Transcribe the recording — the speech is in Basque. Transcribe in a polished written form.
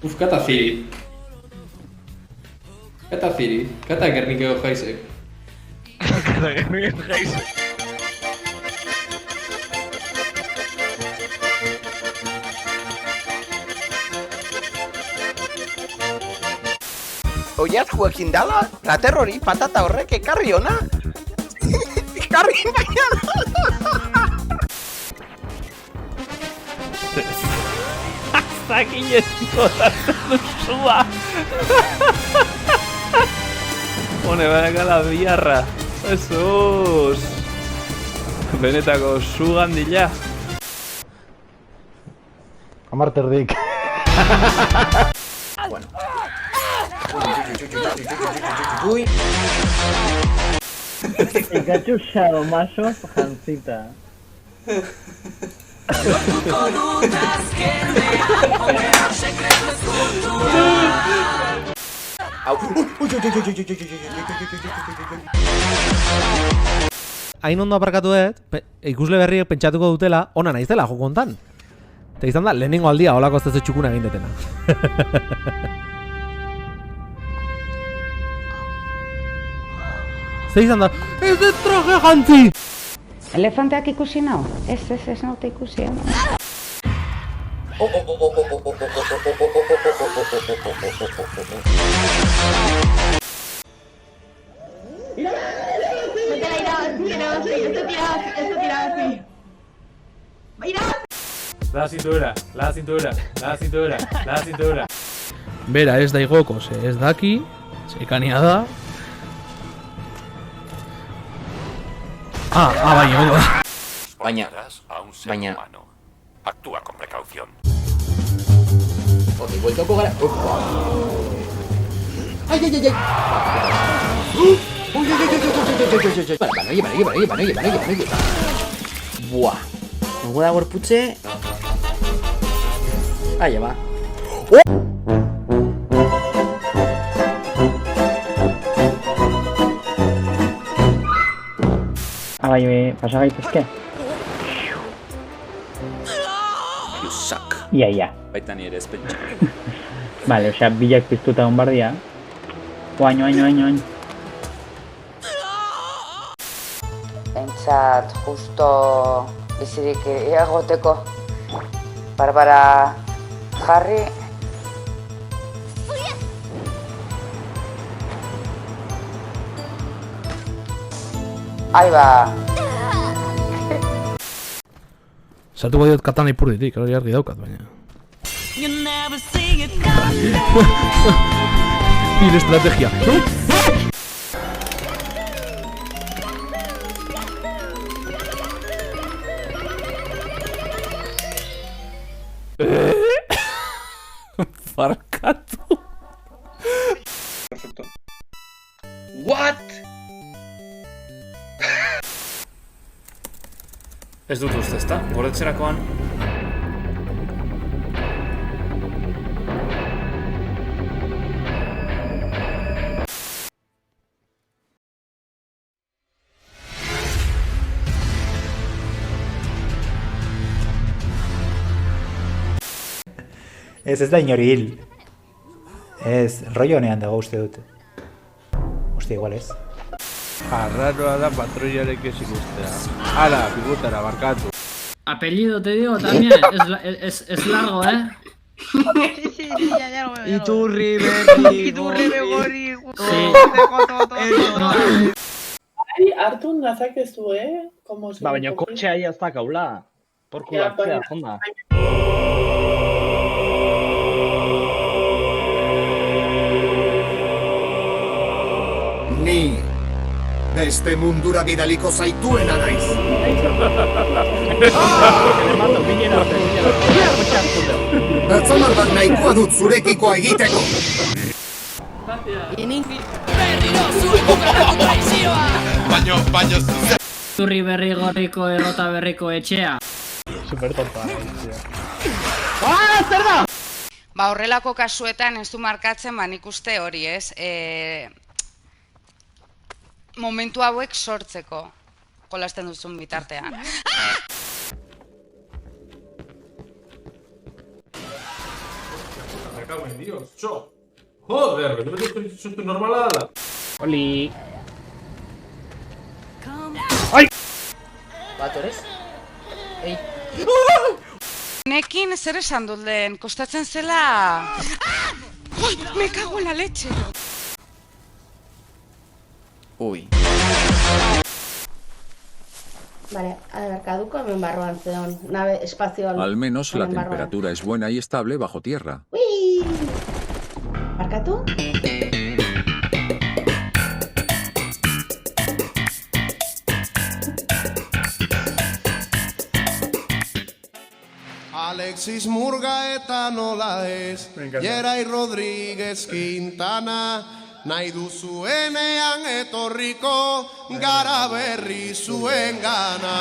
Uf, kata ziri. Kata ziri. Kata Gernikeo jaizek. Kata Gernikeo jaizek. Oiazkoekin dala, plater hori patata horrek ekarri ona. Ekarri baina. Zakin ez gozatzen duzua. Hone, barakala biharra. Jesus. Benetako zugandila. Amarterdik. Bueno. Pikachu Shadow Macho Jancita. Hain ondo aparkatu dut, ikusle berriek pentsatuko dutela, ona naizela joko hontan. Eta izan da, lehenengo aldia holako ez txukuna egin detena. Zer izan da, ez dut traje jantzi! Elefanteak ikusi nau? Ez naute ikusi, La cintura. Bera ez da igoko, ze ez daki, ze ikania da. Baina, ondo da. Baina... Actúa con precaución. Oke, bueltoko gara... Ai! Banoie. Buah. Nago da gorputze... Aia ba. Bai, pasa gaitezke? You suck. Ia. Baita nire ez pentsa. Vale, osea, bilak piztuta hon bardia. Oain. Entzat, justo bizirik egoteko Barbara jarri. Ahí ba. Sartuko diot katana ipurditik, hori argi daukat, baina. Nire estrategia. Farkatu. Perfecto. What? Ez dut uste, ezta? Gordetzerakoan... Ez da inori hil. Ez, rollo honean dago uste dut. Hostia, igual ez. Arraroa da patroiarek ez ikustea. Hala, pigutara, barkatu. Apellido te digo también, es largo, Sí, ya lo veo. Iturri berri gorri. Hartu nazak ez du, Ba, baina kotxea ia ez da kaula. Porku hartzea, jonda. Ni beste mundura bidaliko zaituena naiz. Bertzamar bat nahikoa dut zurekikoa egiteko. Baino zuzen. Turri berri gorriko errota berriko etxea. Super tonta. Zer da? Ba, horrelako kasuetan ez du markatzen, ba, nik uste hori, ez? Momentu hauek sortzeko jolasten duzun bitartean. cago en Dios, txo. Joder, no me susto normala da. Oli. Nekin zer esan dut lehen, kostatzen zela... Ui, me cago en la leche! Uy. Vale, a ver, caduco hemen barruan zeon. Nave espazioan. Al menos la hemen barruan. temperatura es buena y estable bajo tierra. Ui! Barkatu? Alexis Murga eta nola ez, Jerai Rodríguez Quintana, nahi duzuenean etorriko gara berri zuen gana.